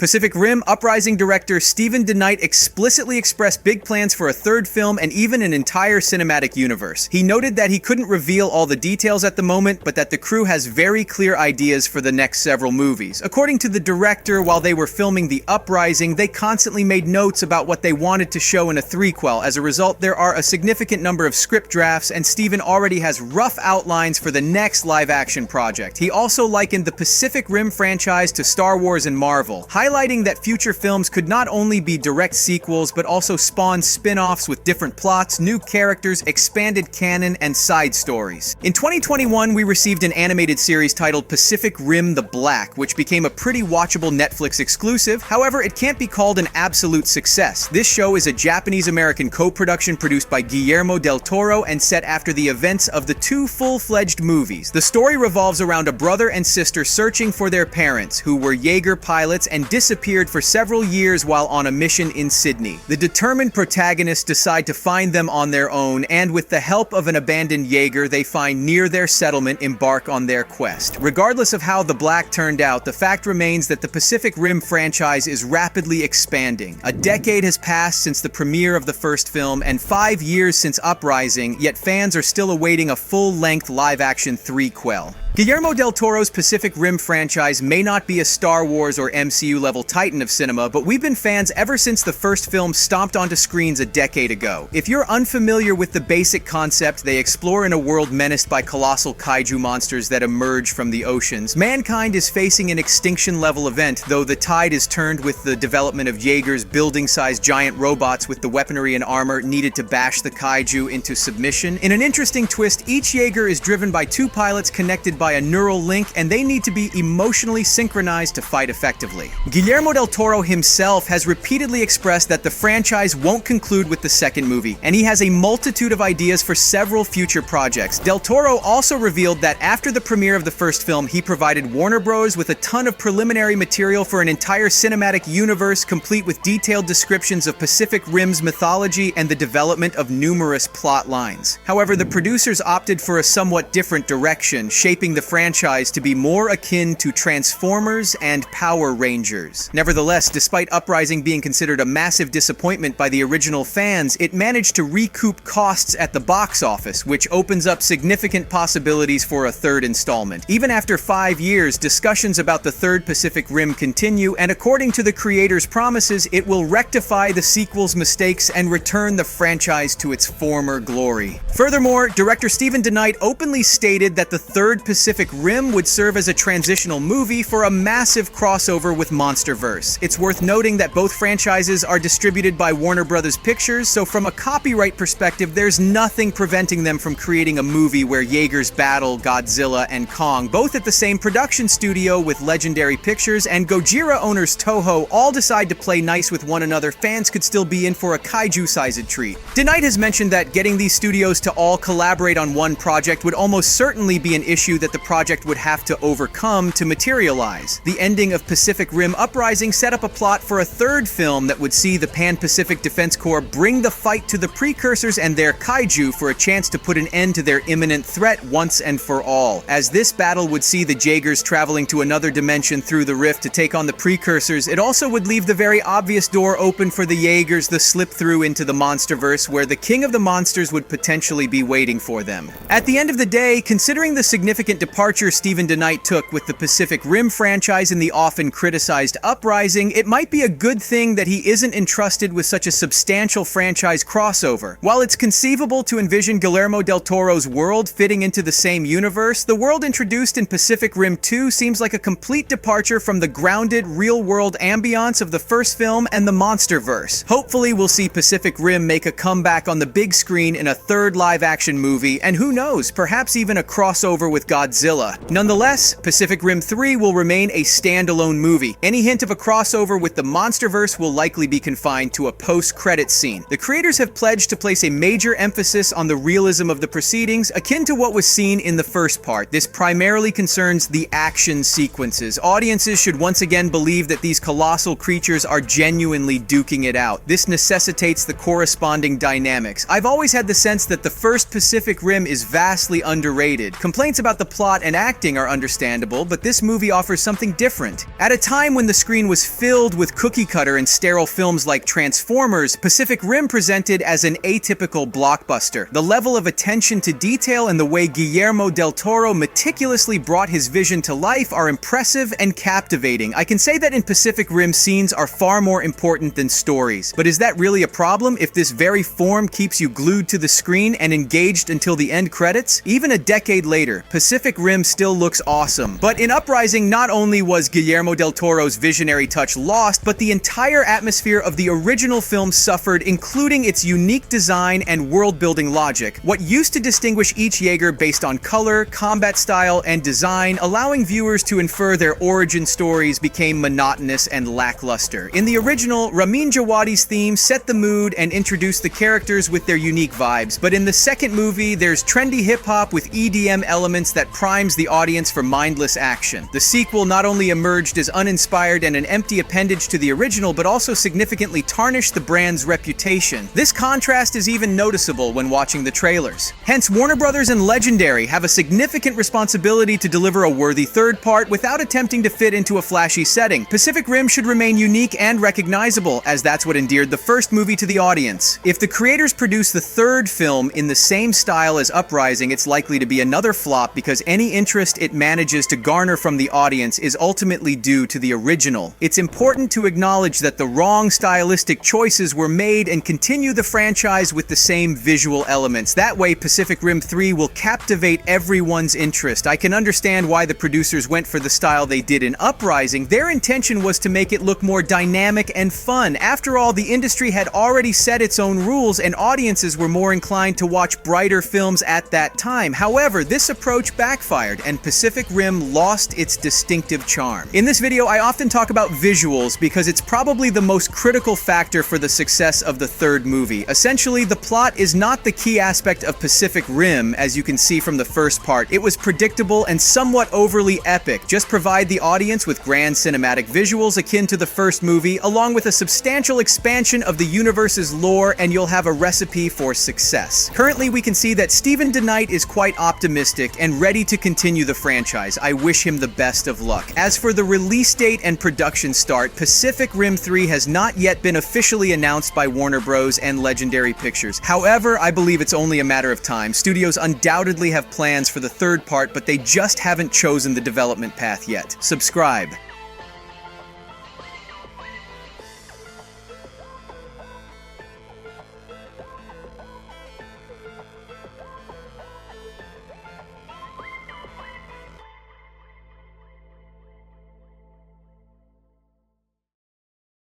Pacific Rim Uprising director Stephen DeKnight explicitly expressed big plans for a third film and even an entire cinematic universe. He noted that he couldn't reveal all the details at the moment, but that the crew has very clear ideas for the next several movies. According to the director, while they were filming The Uprising, they constantly made notes about what they wanted to show in a threequel. As a result, there are a significant number of script drafts, and Stephen already has rough outlines for the next live-action project. He also likened the Pacific Rim franchise to Star Wars and Marvel, highlighting that future films could not only be direct sequels, but also spawn spin-offs with different plots, new characters, expanded canon, and side stories. In 2021, we received an animated series titled Pacific Rim: The Black, which became a pretty watchable Netflix exclusive. However, it can't be called an absolute success. This show is a Japanese-American co-production produced by Guillermo del Toro and set after the events of the two full-fledged movies. The story revolves around a brother and sister searching for their parents, who were Jaeger pilots and disappeared for several years while on a mission in Sydney. The determined protagonists decide to find them on their own, and with the help of an abandoned Jaeger they find near their settlement, embark on their quest. Regardless of how The Black turned out, the fact remains that the Pacific Rim franchise is rapidly expanding. A decade has passed since the premiere of the first film, and 5 years since Uprising, yet fans are still awaiting a full-length live-action threequel. Guillermo del Toro's Pacific Rim franchise may not be a Star Wars or MCU-level titan of cinema, but we've been fans ever since the first film stomped onto screens a decade ago. If you're unfamiliar with the basic concept, they explore in a world menaced by colossal kaiju monsters that emerge from the oceans. Mankind is facing an extinction-level event, though the tide is turned with the development of Jaegers, building-sized giant robots with the weaponry and armor needed to bash the kaiju into submission. In an interesting twist, each Jaeger is driven by two pilots connected by a neural link, and they need to be emotionally synchronized to fight effectively. Guillermo del Toro himself has repeatedly expressed that the franchise won't conclude with the second movie, and he has a multitude of ideas for several future projects. Del Toro also revealed that after the premiere of the first film, he provided Warner Bros. With a ton of preliminary material for an entire cinematic universe, complete with detailed descriptions of Pacific Rim's mythology and the development of numerous plot lines. However, the producers opted for a somewhat different direction, shaping the franchise to be more akin to Transformers and Power Rangers. Nevertheless, despite Uprising being considered a massive disappointment by the original fans, it managed to recoup costs at the box office, which opens up significant possibilities for a third installment. Even after 5 years, discussions about the third Pacific Rim continue, and according to the creator's promises, it will rectify the sequel's mistakes and return the franchise to its former glory. Furthermore, director Stephen DeKnight openly stated that the third Pacific Rim would serve as a transitional movie for a massive crossover with MonsterVerse. It's worth noting that both franchises are distributed by Warner Bros. Pictures, so from a copyright perspective, there's nothing preventing them from creating a movie where Jaegers battle Godzilla and Kong, both at the same production studio with Legendary Pictures, and Gojira owners Toho all decide to play nice with one another. Fans could still be in for a kaiju-sized treat. DeKnight has mentioned that getting these studios to all collaborate on one project would almost certainly be an issue that the project would have to overcome to materialize. The ending of Pacific Rim Uprising set up a plot for a third film that would see the Pan-Pacific Defense Corps bring the fight to the precursors and their kaiju for a chance to put an end to their imminent threat once and for all. As this battle would see the Jaegers traveling to another dimension through the rift to take on the precursors, it also would leave the very obvious door open for the Jaegers to slip through into the MonsterVerse, where the king of the monsters would potentially be waiting for them. At the end of the day, considering the significant departure Stephen DeKnight took with the Pacific Rim franchise in the often criticized Uprising, it might be a good thing that he isn't entrusted with such a substantial franchise crossover. While it's conceivable to envision Guillermo del Toro's world fitting into the same universe, the world introduced in Pacific Rim 2 seems like a complete departure from the grounded, real-world ambiance of the first film and the MonsterVerse. Hopefully we'll see Pacific Rim make a comeback on the big screen in a third live-action movie, and who knows, perhaps even a crossover with Godzilla. Nonetheless, Pacific Rim 3 will remain a standalone movie. Any hint of a crossover with the MonsterVerse will likely be confined to a post-credits scene. The creators have pledged to place a major emphasis on the realism of the proceedings, akin to what was seen in the first part. This primarily concerns the action sequences. Audiences should once again believe that these colossal creatures are genuinely duking it out. This necessitates the corresponding dynamics. I've always had the sense that the first Pacific Rim is vastly underrated. Complaints about the plot and acting are understandable, but this movie offers something different. At a time when the screen was filled with cookie-cutter and sterile films like Transformers, Pacific Rim presented as an atypical blockbuster. The level of attention to detail and the way Guillermo del Toro meticulously brought his vision to life are impressive and captivating. I can say that in Pacific Rim, scenes are far more important than stories. But is that really a problem if this very form keeps you glued to the screen and engaged until the end credits? Even a decade later, Pacific Rim still looks awesome. But in Uprising, not only was Guillermo del Toro's visionary touch lost, but the entire atmosphere of the original film suffered, including its unique design and world-building logic. What used to distinguish each Jaeger based on color, combat style, and design, allowing viewers to infer their origin stories, became monotonous and lackluster. In the original, Ramin Djawadi's theme set the mood and introduced the characters with their unique vibes, but in the second movie, there's trendy hip-hop with EDM elements that primes the audience for mindless action. The sequel not only emerged as uninspired and an empty appendage to the original, but also significantly tarnished the brand's reputation. This contrast is even noticeable when watching the trailers. Hence, Warner Brothers and Legendary have a significant responsibility to deliver a worthy third part without attempting to fit into a flashy setting. Pacific Rim should remain unique and recognizable, as that's what endeared the first movie to the audience. If the creators produce the third film in the same style as Uprising, it's likely to be another flop because any interest it manages to garner from the audience is ultimately due to the original. It's important to acknowledge that the wrong stylistic choices were made and continue the franchise with the same visual elements. That way, Pacific Rim 3 will captivate everyone's interest. I can understand why the producers went for the style they did in Uprising. Their intention was to make it look more dynamic and fun. After all, the industry had already set its own rules and audiences were more inclined to watch brighter films at that time. However, this approach backfired and Pacific Rim lost its distinctive charm. In this video, I often talk about visuals because it's probably the most critical factor for the success of the third movie. Essentially, the plot is not the key aspect of Pacific Rim, as you can see from the first part. It was predictable and somewhat overly epic. Just provide the audience with grand cinematic visuals akin to the first movie, along with a substantial expansion of the universe's lore, and you'll have a recipe for success. Currently, we can see that Steven DeKnight is quite optimistic and ready to continue the franchise. I wish him the best of luck. As for the release date and production start, Pacific Rim 3 has not yet been officially announced by Warner Bros. And Legendary Pictures. However, I believe it's only a matter of time. Studios undoubtedly have plans for the third part, but they just haven't chosen the development path yet. Subscribe.